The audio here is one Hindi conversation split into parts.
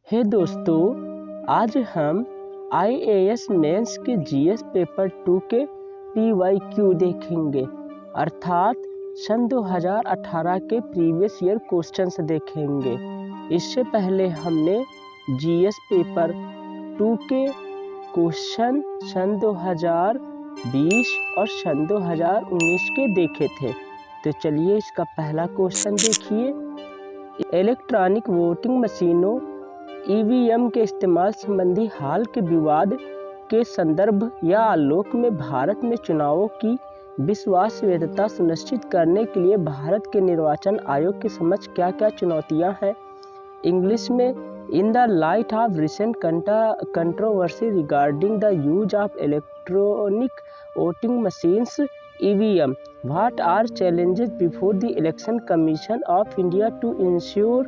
हे दोस्तों, आज हम IAS मेंस के GS पेपर 2 के PYQ देखेंगे, अर्थात सन 2018 के प्रीवियस ईयर क्वेश्चंस देखेंगे। इससे पहले हमने GS पेपर 2 के क्वेश्चन सन 2020 और सन 2019 के देखे थे। तो चलिए इसका पहला क्वेश्चन देखिए। इलेक्ट्रॉनिक वोटिंग मशीनों EVM के इस्तेमाल संबंधी हाल के विवाद के संदर्भ या आलोक में भारत में चुनावों की विश्वासनीयता सुनिश्चित करने के लिए भारत के निर्वाचन आयोग के समक्ष क्या क्या चुनौतियां हैं। इंग्लिश में in the light of recent controversy regarding the use of electronic voting machines EVM, what are challenges before the Election Commission of India to ensure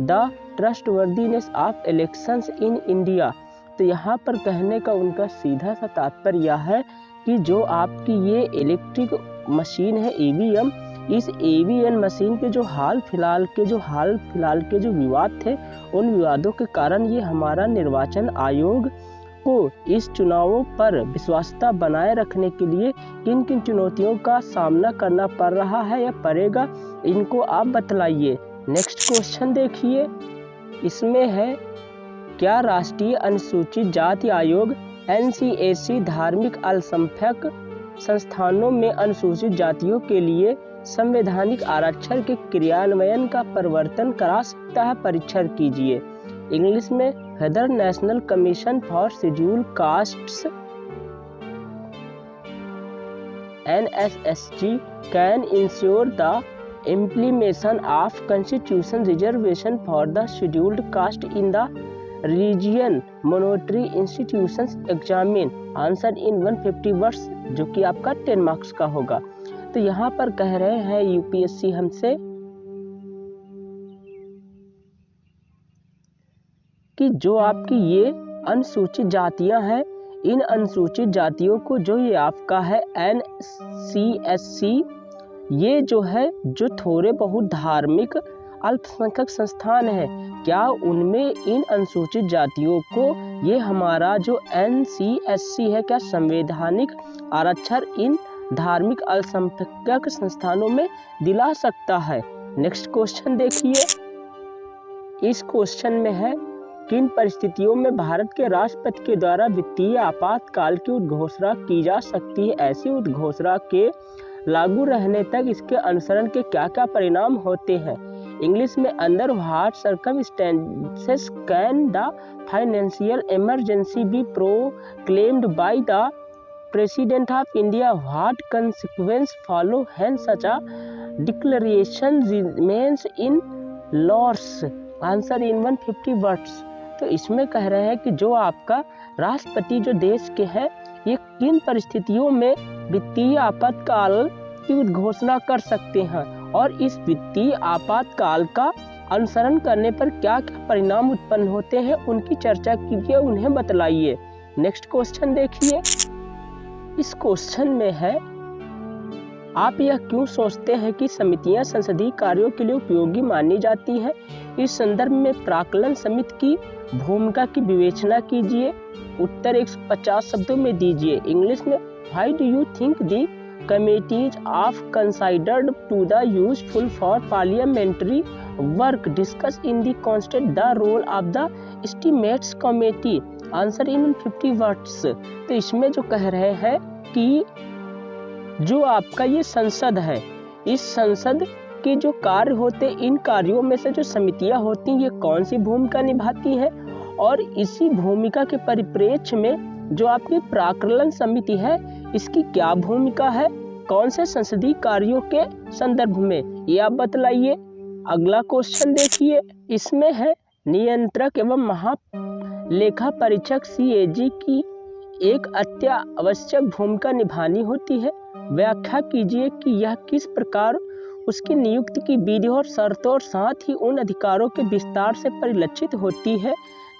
the trustworthiness of elections in India। तो यहाँ पर कहने का उनका सीधा सा तात्पर्य यह है कि जो आपकी ये इलेक्ट्रिक मशीन है EVM, इस EVM मशीन के जो हाल फिलहाल के जो विवाद थे, उन विवादों के कारण ये हमारा निर्वाचन आयोग को इस चुनावों पर विश्वासता बनाए रखने के लिए किन किन चुनौतियों का सामना करना पड़ रहा है या पड़ेगा, इनको आप बतलाइए। नेक्स्ट क्वेश्चन देखिए। इसमें है, क्या राष्ट्रीय अनुसूचित जाति आयोग NCAC धार्मिक अल्पसंख्यक संस्थानों में अनुसूचित जातियों के लिए संवैधानिक आरक्षण के क्रियान्वयन का प्रवर्तन करा सकता है? परीक्षण कीजिए। इंग्लिश में Whether National Commission for Scheduled Castes NSSG can ensure the implementation of constitution reservation for the scheduled caste in the region monetary institutions examine answer in 150 words, जो कि आपका 10 मार्क्स का होगा। तो यहाँ पर कह रहे हैं UPSC हमसे कि जो आपकी ये अनुसूचित जातियां हैं, इन अनुसूचित जातियों को जो ये आपका है NCSC, ये जो है जो थोड़े बहुत धार्मिक अल्पसंख्यक संस्थान है, क्या उनमें इन अनुसूचित जातियों को ये हमारा जो NCSC है, क्या संवैधानिक आरक्षण इन धार्मिक अल्पसंख्यक संस्थानों में दिला सकता है? नेक्स्ट क्वेश्चन देखिए। इस क्वेश्चन में है, किन परिस्थितियों में भारत के राष्ट्रपति के द्वारा वित्तीय आपातकाल की उद्घोषणा की जा सकती है? ऐसी उद्घोषणा के लागू रहने तक इसके अनुसरण के क्या क्या परिणाम होते हैं? इंग्लिश में under what circumstances can the financial emergency B proclaimed by the president of India, what consequence follow when such a declaration remains in loss, answer in 150 words. तो इसमें कह रहे हैं कि जो आपका राष्ट्रपति जो देश के हैं, ये किन परिस्थितियों में वित्तीय आपातकाल की उद्घोषणा कर सकते हैं और इस वित्तीय आपातकाल का अनुसरण करने पर क्या क्या परिणाम उत्पन्न होते हैं, उनकी चर्चा कीजिए, उन्हें बतलाइए। नेक्स्ट क्वेश्चन देखिए। इस क्वेश्चन में है, आप यह क्यों सोचते हैं कि समितियां संसदीय कार्यों के लिए उपयोगी मानी जाती हैं? इस संदर्भ में प्राक्कलन समिति की भूमिका की विवेचना कीजिए। उत्तर 150 शब्दों में दीजिए। इंग्लिश में Why do you think the committees are considered to the useful for parliamentary work? Discuss in the context the role of the estimates committee. Answer in 50 words। तो इसमें जो कह रहे हैं कि जो आपका ये संसद है, इस संसद के जो कार्य होते, इन कार्यों में से जो समितियां होती हैं, ये कौन सी भूमिका निभाती हैं, और इसी भूमिका के परिप्रेक्ष्य में जो आपकी प्राक्कलन समिति है, इसकी क्या भूमिका है, कौन से संसदीय कार्यों के संदर्भ में, ये आप बतलाइए। अगला क्वेश्चन देखिए। इसमें है, नियंत्रक एवं महालेखा परीक्षक CAG की एक अत्यावश्यक भूमिका निभानी होती है। व्याख्या कीजिए कि यह किस प्रकार उसकी नियुक्ति की विधि और शर्तों और साथ ही उन अधिकारों के विस्तार से परिलक्षित होती है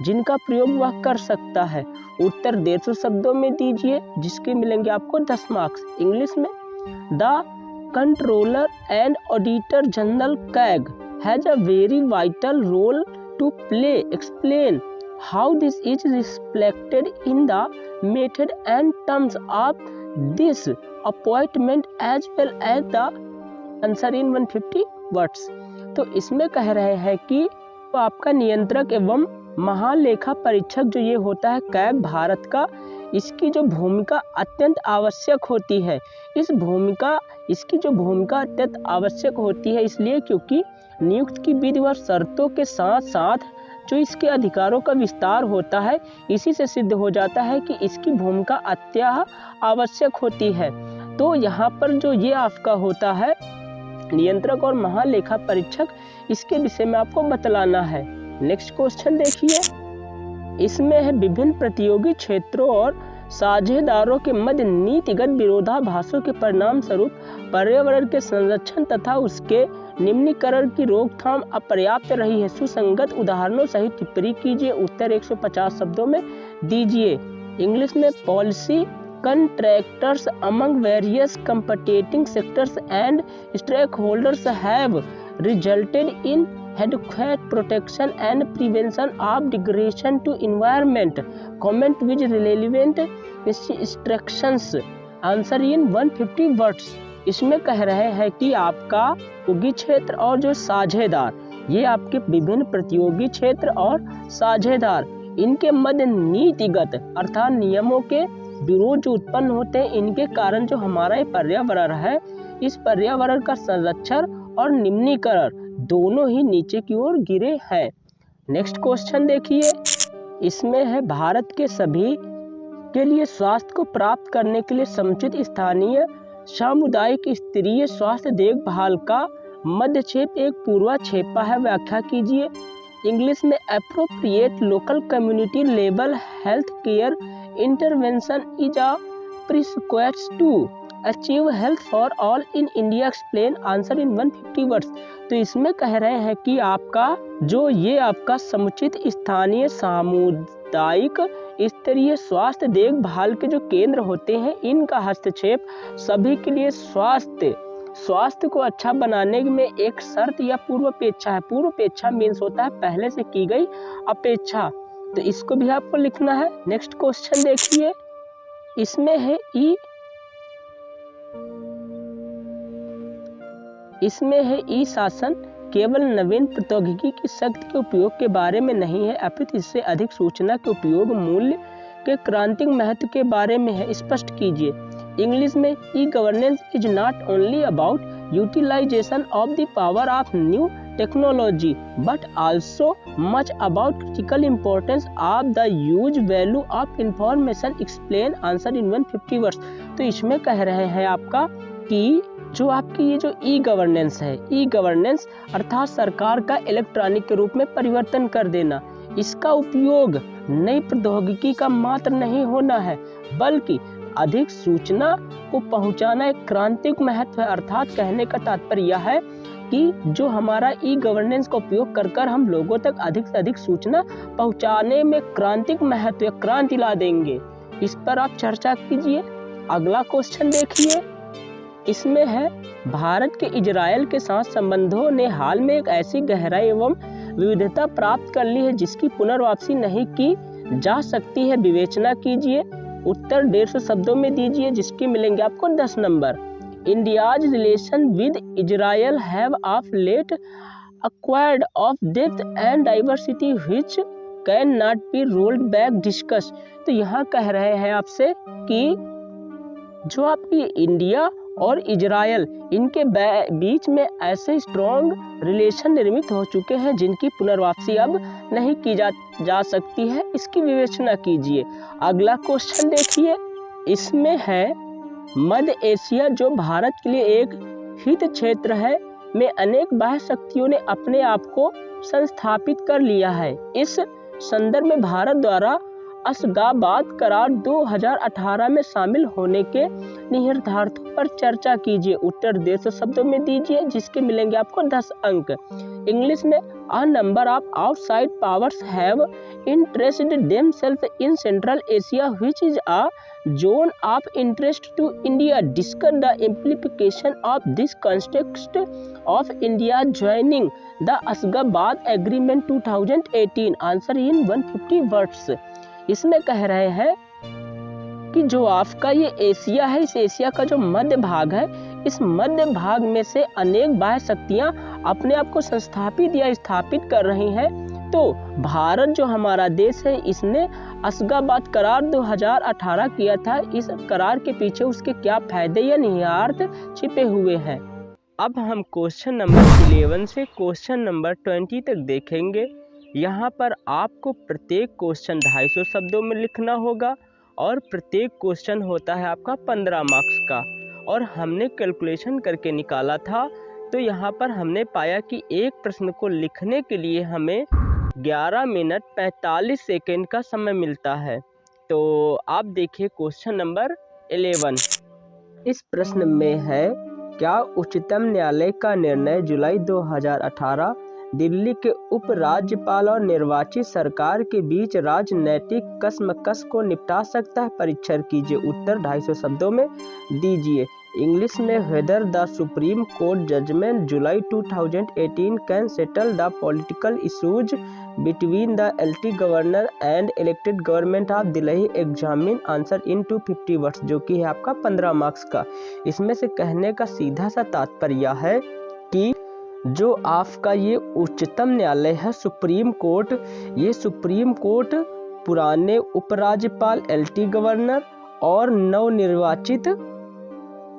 जिनका प्रयोग वह कर सकता है। उत्तर 150 शब्दों में दीजिए, जिसके मिलेंगे आपको 10 मार्क्स। इंग्लिश में the controller and auditor general CAG has a very vital role to play. Explain how this is reflected in the method and terms of this appointment as well as the answer in 150 words. तो इसमें कह रहे हैं कि तो आपका नियंत्रक एवं महालेखा परीक्षक जो ये होता है कैग भारत का, इसकी जो भूमिका अत्यंत आवश्यक होती है। इसकी जो भूमिका अत्यंत आवश्यक होती है इसलिए क्योंकि नियुक्त की विधि व शर्तों के साथ साथ जो इसके अधिकारों का विस्तार होता है, इसी से सिद्ध हो जाता है कि इसकी भूमिका अत्यंत आवश्यक होती है। तो यहाँ पर जो ये आपका होता है नियंत्रक और महालेखा परीक्षक, इसके विषय में आपको बतलाना है। नेक्स्ट क्वेश्चन देखिए, इसमें है विभिन्न प्रतियोगी क्षेत्रों और साझेदारों के मध्य नीतिगत विरोधाभासों के परिणाम स्वरूप पर्यावरण के संरक्षण तथा उसके निम्नीकरण की रोकथाम अपर्याप्त रही है। सुसंगत उदाहरणों सहित टिप्पणी कीजिए। उत्तर 150 शब्दों में दीजिए। इंग्लिश में policy contractors among various competing sectors and stakeholders have resulted in adequate protection and prevention of degradation to environment. Comment with relevant instructions. Answer in 150 words. इसमें कह रहे हैं कि आपका प्रतियोगी क्षेत्र और जो साझेदार, ये आपके विभिन्न प्रतियोगी क्षेत्र और साझेदार, इनके मध्य नीतिगत अर्थात नियमों के विरोध जो उत्पन्न होते हैं, इनके कारण जो हमारा ये पर्यावरण है, इस पर्यावरण का संरक्षण और निम्नीकरण दोनों ही नीचे की ओर गिरे हैं। नेक्स्ट क्वेश्चन देखिए, इसमें है भारत के सभी के लिए स्वास्थ्य को प्राप्त करने के लिए समुचित स्थानीय सामुदायिक स्तरीय स्वास्थ्य देखभाल का मध्यक्षेप एक पूर्वाक्षेपा है। व्याख्या कीजिए। इंग्लिश में appropriate local community level health care intervention is a prerequisite to achieve health for all in India. Explain. Answer in 150 words. तो इसमें कह रहे हैं कि आपका जो ये आपका समुचित स्थानीय सामुदायिक स्तरीय स्वास्थ्य देखभाल के जो केंद्र होते हैं, इनका हस्तक्षेप सभी के लिए स्वास्थ्य को अच्छा बनाने में एक शर्त या पूर्वापेक्षा है। पूर्वापेक्षा मीन्स होता है पहले से की गई अपेक्षा, तो इसको भी आपको लिखना है। नेक्स्ट क्वेश्चन देखिए, इसमें है ई शासन केवल नवीन प्रौद्योगिकी की शक्ति के उपयोग के बारे में नहीं है, अपितु इससे अधिक सूचना के उपयोग मूल्य के क्रांतिक महत्व के बारे में है। स्पष्ट कीजिए। इंग्लिश में e governance is not only about utilisation of the power of new technology but also much about critical importance of the use value of information. Explain. Answer in 150 words. तो इसमें कह रहे हैं आपका कि जो आपकी ये जो ई गवर्नेंस है, ई गवर्नेंस अर्थात सरकार का इलेक्ट्रॉनिक के रूप में परिवर्तन कर देना, इसका उपयोग नई प्रौद्योगिकी का मात्र नहीं होना है बल्कि अधिक सूचना को पहुंचाना एक क्रांतिक महत्व है। अर्थात कहने का तात्पर्य यह है कि जो हमारा ई गवर्नेंस का उपयोग कर हम लोगों तक अधिक से अधिक सूचना पहुंचाने में क्रांतिक महत्व क्रांति ला देंगे। इस पर आप चर्चा कीजिए। अगला क्वेश्चन देखिए, इसमें है भारत के इजराइल के साथ संबंधों ने हाल में एक ऐसी गहराई एवं विविधता प्राप्त कर ली है जिसकी पुनर्वापसी नहीं की जा सकती है। विवेचना कीजिए। उत्तर 150 शब्दों में दीजिए, जिसके मिलेंगे आपको 10 number. India's relation with Israel have of late acquired of depth and diversity which cannot be rolled back. Discuss. तो यहाँ कह रहे हैं आपसे कि जो आपकी इंडिया और इजराइल, इनके बीच में ऐसे स्ट्रॉन्ग रिलेशन निर्मित हो चुके हैं जिनकी पुनर्वापसी अब नहीं की जा सकती है। इसकी विवेचना कीजिए। अगला क्वेश्चन देखिए, इसमें है मध्य एशिया जो भारत के लिए एक हित क्षेत्र है में अनेक बाह्य शक्तियों ने अपने आप को संस्थापित कर लिया है। इस संदर्भ में भारत द्वारा अशगाबाद करार 2018 में शामिल होने के निहितार्थों पर चर्चा कीजिए। उत्तर 150 शब्दों में दीजिए, जिसके मिलेंगे आपको 10 अंक। इंग्लिश में a number of outside powers have interested themselves in Central Asia which is a zone of interest to India. Discuss the implication of this context of India joining the Ashgabat agreement 2018। Answer in 150 words. इसमें कह रहे हैं कि जो आपका ये एशिया है, इस एशिया का जो मध्य भाग है, इस मध्य भाग में से अनेक बाह्य शक्तियां अपने आप को संस्थापित या स्थापित कर रही हैं। तो भारत जो हमारा देश है, इसने अशगाबाद करार 2018 किया था। इस करार के पीछे उसके क्या फायदे या निहितार्थ छिपे हुए हैं। अब हम क्वेश्चन नंबर 11 से क्वेश्चन नंबर 20 तक देखेंगे। यहाँ पर आपको प्रत्येक क्वेश्चन 250 शब्दों में लिखना होगा और प्रत्येक क्वेश्चन होता है आपका 15 मार्क्स का। और हमने कैलकुलेशन करके निकाला था, तो यहाँ पर हमने पाया कि एक प्रश्न को लिखने के लिए हमें 11 मिनट 45 सेकेंड का समय मिलता है। तो आप देखिए क्वेश्चन नंबर 11। इस प्रश्न में है, क्या उच्चतम न्यायालय का निर्णय जुलाई 2018 दिल्ली के उप राज्यपाल और निर्वाचित सरकार के बीच राजनैतिक कशमकश को निपटा सकता है? परीक्षण कीजिए। उत्तर 250 शब्दों में दीजिए। इंग्लिश में whether the supreme court judgement July 2018 can settle the political issues between the LT governor and elected government of Delhi. Examine answer in 250 words, जो कि है आपका 15 मार्क्स का। इसमें से कहने का सीधा सा तात्पर्य है कि जो आपका ये उच्चतम न्यायालय है, सुप्रीम कोर्ट, ये सुप्रीम कोर्ट पुराने उपराज्यपाल, एलटी गवर्नर और नवनिर्वाचित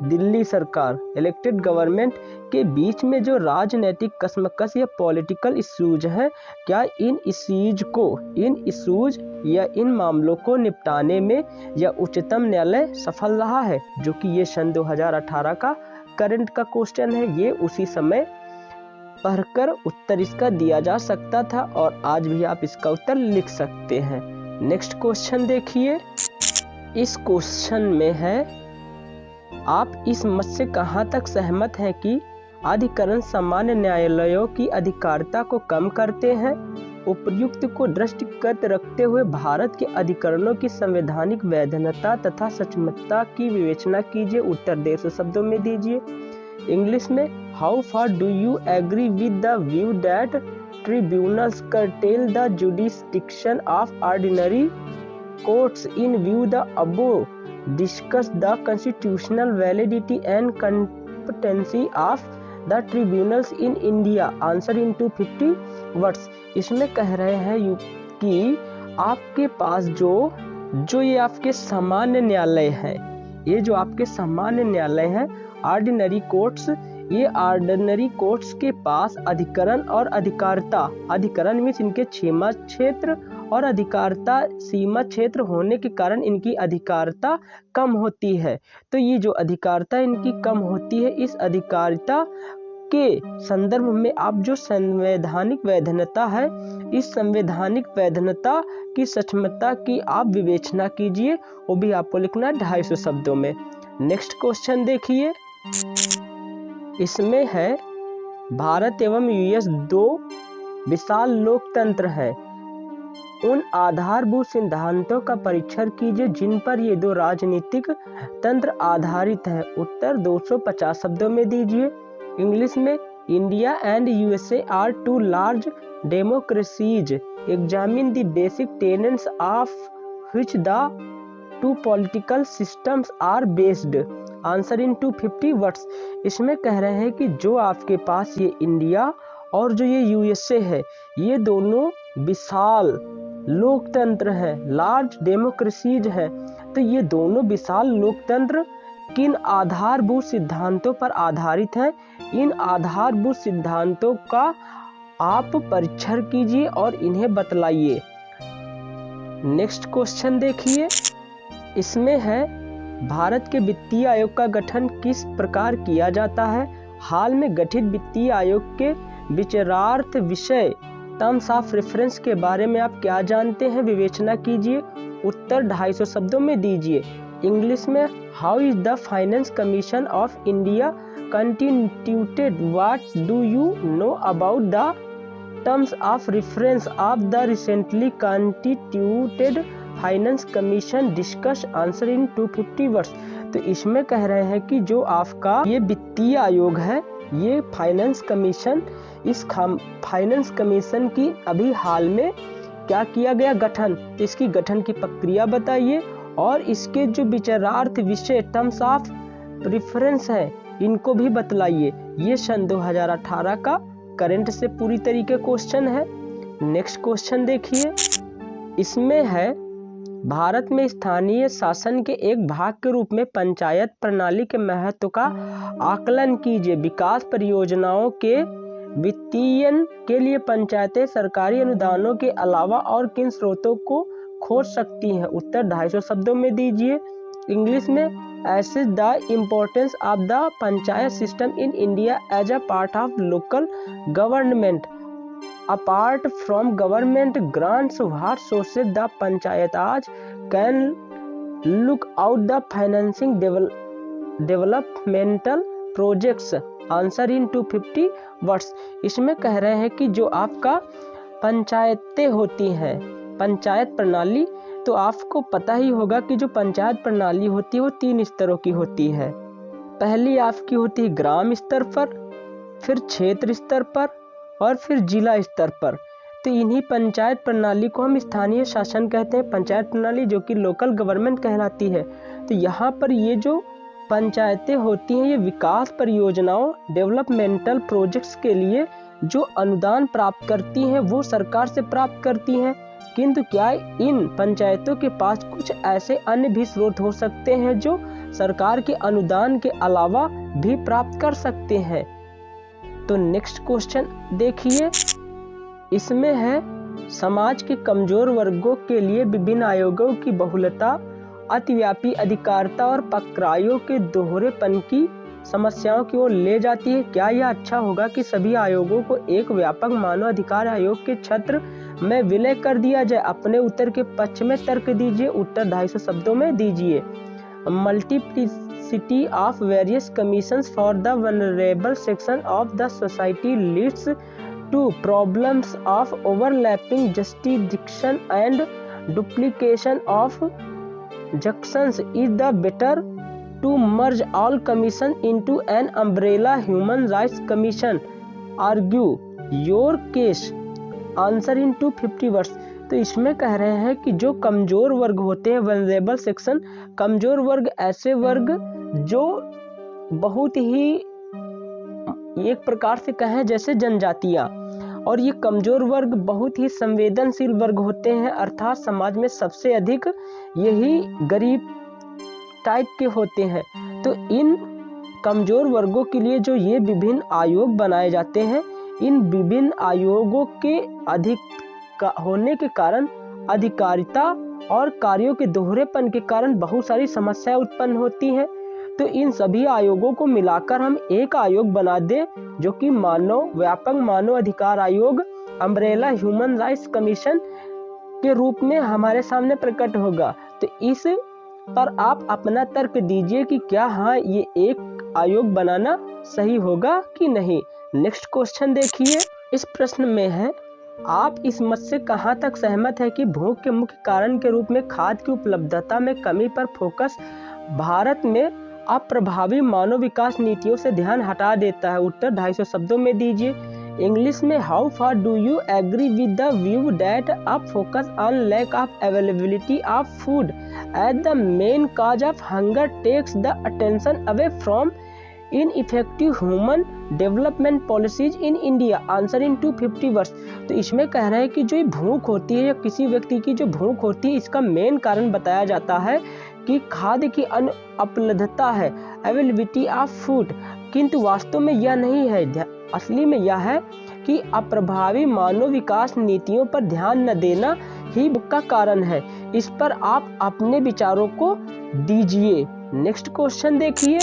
दिल्ली सरकार, इलेक्टेड गवर्नमेंट के बीच में जो राजनीतिक कशमकश या पॉलिटिकल इश्यूज हैं, क्या इन इश्यूज या इन मामलों को निपटाने में यह उच्चतम न्यायालय सफल रहा है? जो कि ये सन 2018 का करंट का क्वेश्चन है। ये उसी समय पढ़कर उत्तर इसका दिया जा सकता था और आज भी आप इसका उत्तर लिख सकते हैं। नेक्स्ट क्वेश्चन देखिए। इस क्वेश्चन में है, आप इस मत से कहां तक सहमत हैं कि अधिकरण सामान्य न्यायालयों की अधिकारिता को कम करते हैं? उपर्युक्त को दृष्टिगत रखते हुए भारत के अधिकरणों की संवैधानिक वैधता तथा सचमतता की विवेचना कीजिए। उत्तर 150 शब्दों में दीजिए। इंग्लिश में, how far do you agree with the view that tribunals curtail the jurisdiction of ordinary courts? In view the above, discuss the constitutional validity and competency of the tribunals in India. Answer in 250 words. इसमें कह रहे हैं कि आपके पास जो ये आपके सामान्य न्यायालय है, ये जो आपके सामान्य न्यायालय है, ऑर्डिनरी कोर्ट्स, ये ऑर्डिनरी कोर्ट्स के पास अधिकरण और अधिकारिता, अधिकरण मीन्स इनके सीमा क्षेत्र और अधिकारिता सीमा क्षेत्र होने के कारण इनकी अधिकारिता कम होती है। तो ये जो अधिकारिता इनकी कम होती है, इस अधिकारिता के संदर्भ में आप जो संवैधानिक वैधता है, इस संवैधानिक वैधता की सचमतता की आप विवेचना कीजिए। वो भी आपको लिखना है 250 शब्दों में। नेक्स्ट क्वेश्चन देखिए। इसमें है, भारत एवं यूएस दो विशाल लोकतंत्र है, उन आधारभूत सिद्धांतों का परीक्षण कीजिए जिन पर ये दो राजनीतिक तंत्र आधारित है। उत्तर 250 शब्दों में दीजिए। इंग्लिश में, India and USA are two large democracies, examine the basic tenets of which the two political systems are based. Answer in 250 words. इसमें कह रहे हैं कि जो आपके पास ये इंडिया और जो ये यूएसए है, ये दोनों विशाल लोकतंत्र है, लार्ज डेमोक्रेसीज है। तो ये दोनों विशाल लोकतंत्र किन आधारभूत सिद्धांतों पर आधारित हैं? इन आधारभूत सिद्धांतों का आप परीक्षण कीजिए और इन्हें बतलाइए। नेक्स्ट क्वेश्चन देखिए। इसमें है, भारत के वित्तीय आयोग का गठन किस प्रकार किया जाता है? हाल में गठित वित्तीय आयोग के विचारार्थ विषय टर्म्स ऑफ रेफरेंस के बारे में आप क्या जानते हैं? विवेचना कीजिए। उत्तर 250 शब्दों में दीजिए। इंग्लिश में how is the finance commission of India constituted, what do you know about the terms of reference of the recently constituted finance commission, discuss answer in 250 words. तो इसमें कह रहे हैं कि जो आपका ये वित्तीय आयोग है, ये फाइनेंस कमीशन, इस फाइनेंस कमीशन की अभी हाल में क्या किया गया, गठन। तो इसकी गठन की प्रक्रिया बताइए और इसके जो विचारार्थ विषय टर्म्स ऑफ प्रेफरेंस है इनको भी बतलाइए। ये सन 2018 का करंट से पूरी तरीके क्वेश्चन है। नेक्स्ट क्वेश्चन देखिए, इसमें है भारत में स्थानीय शासन के एक भाग के रूप में पंचायत प्रणाली के महत्व का आकलन कीजिए। विकास परियोजनाओं के वित्तीयन के लिए पंचायतें सरकारी अनुदानों के अलावा और किन स्रोतों को खोज सकती हैं? उत्तर 250 शब्दों में दीजिए। इंग्लिश में assess the importance of the panchayat system in India as a part of local government apart from government grants, what sources the panchayat Raj can look out the financing developmental projects, answer in 250 words। इसमें कह रहे हैं कि जो आपका पंचायतें होती हैं, पंचायत प्रणाली, तो आपको पता ही होगा कि जो पंचायत प्रणाली होती है वो 3 स्तरों की होती है। पहली आपकी होती है ग्राम स्तर पर, फिर क्षेत्र स्तर पर और फिर जिला स्तर पर। तो इन्हीं पंचायत प्रणाली को हम स्थानीय शासन कहते हैं, पंचायत प्रणाली जो कि लोकल गवर्नमेंट कहलाती है। तो यहाँ पर ये जो पंचायतें होती हैं ये विकास परियोजनाओं डेवलपमेंटल प्रोजेक्ट्स के लिए जो अनुदान प्राप्त करती हैं वो सरकार से प्राप्त करती हैं। किंतु क्या इन पंचायतों के पास कुछ ऐसे अन्य भी स्रोत हो सकते हैं जो सरकार के अनुदान के अलावा भी प्राप्त कर सकते हैं? तो नेक्स्ट क्वेश्चन देखिए, इसमें है समाज के कमजोर वर्गों के लिए विभिन्न आयोगों की बहुलता अतिव्यापी अधिकारिता और पकड़ाइयों के दोहरेपन की समस्याओं की ओर ले जाती है। क्या यह अच्छा होगा कि सभी आयोगों को एक व्यापक मानव अधिकार आयोग के छत्र में विलय कर दिया जाए? अपने उत्तर के पक्ष में तर्क दीजिए। उत्तर 250 शब्दों में दीजिए। Multiplicity of various commissions for the vulnerable section of the society leads to problems of overlapping jurisdiction and duplication of junctions. Is the better to merge all commissions into an umbrella human rights commission? Argue your case. Answer in 250 words। तो इसमें कह रहे हैं कि जो कमजोर वर्ग होते हैं, वल्नरेबल सेक्शन, कमजोर वर्ग ऐसे वर्ग जो बहुत ही एक प्रकार से कहें जैसे जनजातियां, और ये कमजोर वर्ग बहुत ही संवेदनशील वर्ग होते हैं, अर्थात समाज में सबसे अधिक यही गरीब टाइप के होते हैं। तो इन कमजोर वर्गों के लिए जो ये विभिन्न आयोग बनाए जाते हैं, इन विभिन्न आयोगों के अधिक होने के कारण अधिकारिता और कार्यों के दोहरेपन के कारण बहुत सारी समस्याएं उत्पन्न होती हैं। तो इन सभी आयोगों को मिलाकर हम एक आयोग बना दें जो कि व्यापक मानव अधिकार आयोग, अम्ब्रेला ह्यूमन राइट्स कमीशन के रूप में हमारे सामने प्रकट होगा। तो इस पर आप अपना तर्क दीजिए कि क्या हाँ ये एक आयोग बनाना सही होगा कि नहीं। नेक्स्ट क्वेश्चन देखिए, इस प्रश्न में है आप इस मत से कहां तक सहमत है कि भूख के मुख्य कारण के रूप में खाद्य की उपलब्धता में कमी पर फोकस भारत में अप्रभावी मानव विकास नीतियों से ध्यान हटा देता है? उत्तर 250 शब्दों में दीजिए। इंग्लिश में how far do you agree with the view that a focus on lack of availability of food as the main cause of hunger takes the attention away from ineffective human development policies in India? Answer in 250 words. तो इसमें कह रहे हैं कि जो भूख होती है या किसी व्यक्ति की जो भूख होती है, इसका मेन कारण बताया जाता है कि खाद्य की अनुपलब्धता है, अवेलेबिलिटी ऑफ फूड। किंतु वास्तव में यह नहीं है, असली में यह है कि अप्रभावी मानव विकास नीतियों पर ध्यान न देना ही भूख का कारण है। इस पर आप अपने विचारों को दीजिए। नेक्स्ट क्वेश्चन देखिए,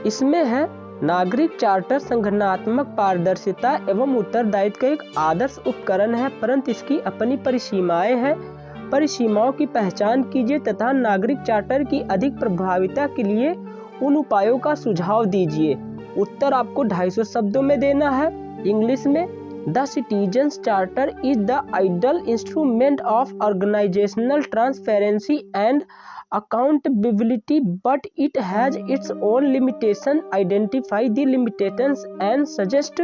इसमें है नागरिक चार्टर संगठनात्मक पारदर्शिता एवं उत्तरदायित्व का एक आदर्श उपकरण है, परंतु इसकी अपनी परिसीमाएं हैं। परिसीमाओं की पहचान कीजिए तथा नागरिक चार्टर की अधिक प्रभाविता के लिए उन उपायों का सुझाव दीजिए। उत्तर आपको 250 शब्दों में देना है। इंग्लिश में, the citizens charter is the ideal instrument of organizational transparency and accountability, but it has its own limitation. Identify the limitations and suggest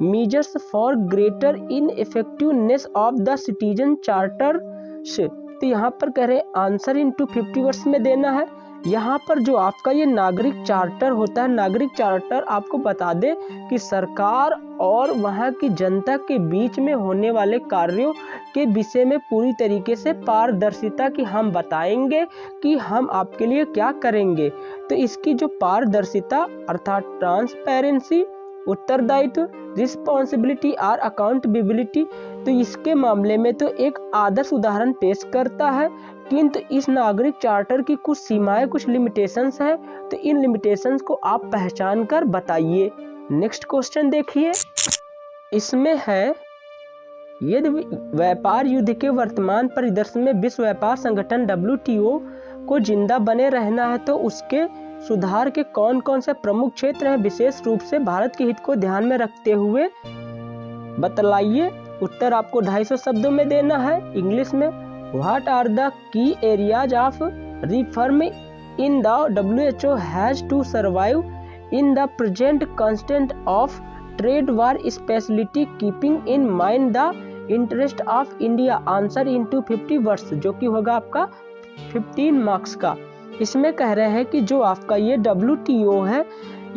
measures for greater effectiveness of the citizen charter। तो यहाँ पर कह रहे आंसर इन 250 वर्ड्स में देना है। यहाँ पर जो आपका ये नागरिक चार्टर होता है, नागरिक चार्टर आपको बता दे कि सरकार और वहाँ की जनता के बीच में होने वाले कार्यों के विषय में पूरी तरीके से पारदर्शिता की हम बताएंगे कि हम आपके लिए क्या करेंगे। तो इसकी जो पारदर्शिता अर्थात ट्रांसपेरेंसी, उत्तरदायित्व, रिस्पॉन्सिबिलिटी और अकाउंटेबिलिटी, तो इसके मामले में तो एक आदर्श उदाहरण पेश करता है, किंतु इस नागरिक चार्टर की कुछ सीमाएं, कुछ लिमिटेशंस हैं। तो इन लिमिटेशंस को आप पहचान कर बताइए। नेक्स्ट क्वेश्चन देखिए, इसमें है यदि व्यापार युद्ध के वर्तमान परिदृश्य में विश्व व्यापार संगठन WTO को जिंदा बने रहना है तो उसके सुधार के कौन कौन से प्रमुख क्षेत्र हैं, विशेष रूप से भारत के हित को ध्यान में रखते हुए बतलाइए। उत्तर आपको 250 शब्दों में देना है। इंग्लिश में, what are the key areas of reform in the WHO has to survive in the present constant of trade war speciality keeping in mind the interest of India. Answer in 250 words, जो कि होगा आपका 15 मार्क्स का। इसमें कह रहे हैं कि जो आपका ये WTO है,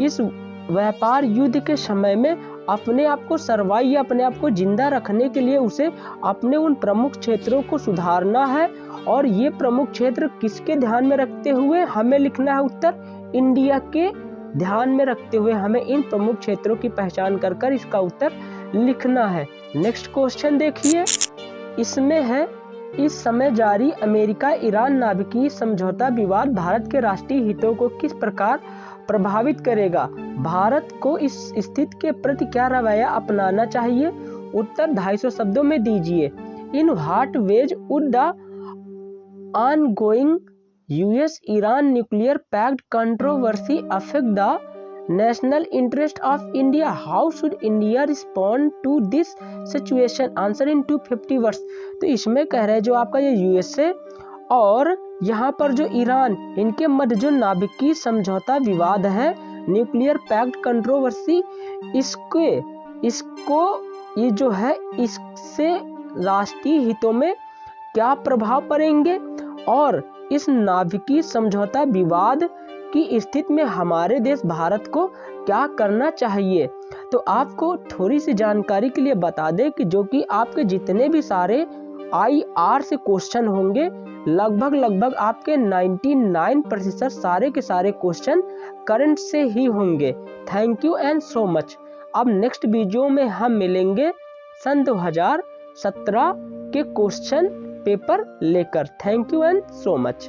इस व्यापार युद्ध के समय में अपने आप को सर्वाइव या अपने आप को जिंदा रखने के लिए उसे अपने उन प्रमुख क्षेत्रों को सुधारना है। और ये प्रमुख क्षेत्र किसके ध्यान में रखते हुए हमें लिखना है उत्तर, इंडिया के ध्यान में रखते हुए हमें इन प्रमुख क्षेत्रों की पहचान कर कर इसका उत्तर लिखना है। नेक्स्ट क्वेश्चन देखिए, इसमें है इस समय जारी अमेरिका ईरान नाभिकीय समझौता विवाद भारत के राष्ट्रीय हितों को किस प्रकार प्रभावित करेगा। भारत को इस स्थिति के प्रति क्या रवैया अपनाना चाहिए। उत्तर 250 शब्दों में दीजिए। In what ways would the ongoing US Iran nuclear pact controversy affect the national interest of India? How should India respond to this situation? Answer in 250 words। तो इसमें कह रहे हैं जो आपका ये USA और यहाँ पर जो ईरान, इनके मध्य जो नाभिकीय समझौता विवाद है, न्यूक्लियर पैक्ट कंट्रोवर्सी, इसको ये जो है इससे राष्ट्रीय हितों में क्या प्रभाव पड़ेंगे और इस नाभिकीय समझौता विवाद की स्थिति में हमारे देश भारत को क्या करना चाहिए। तो आपको थोड़ी सी जानकारी के लिए बता दें कि जो कि आपके जितने भी सारे IR से क्वेश्चन होंगे, लगभग आपके 99% सारे के सारे क्वेश्चन करंट से ही होंगे। Thank you and so much. अब नेक्स्ट वीडियो में हम मिलेंगे सन 2017 के क्वेश्चन पेपर लेकर। Thank you and so much.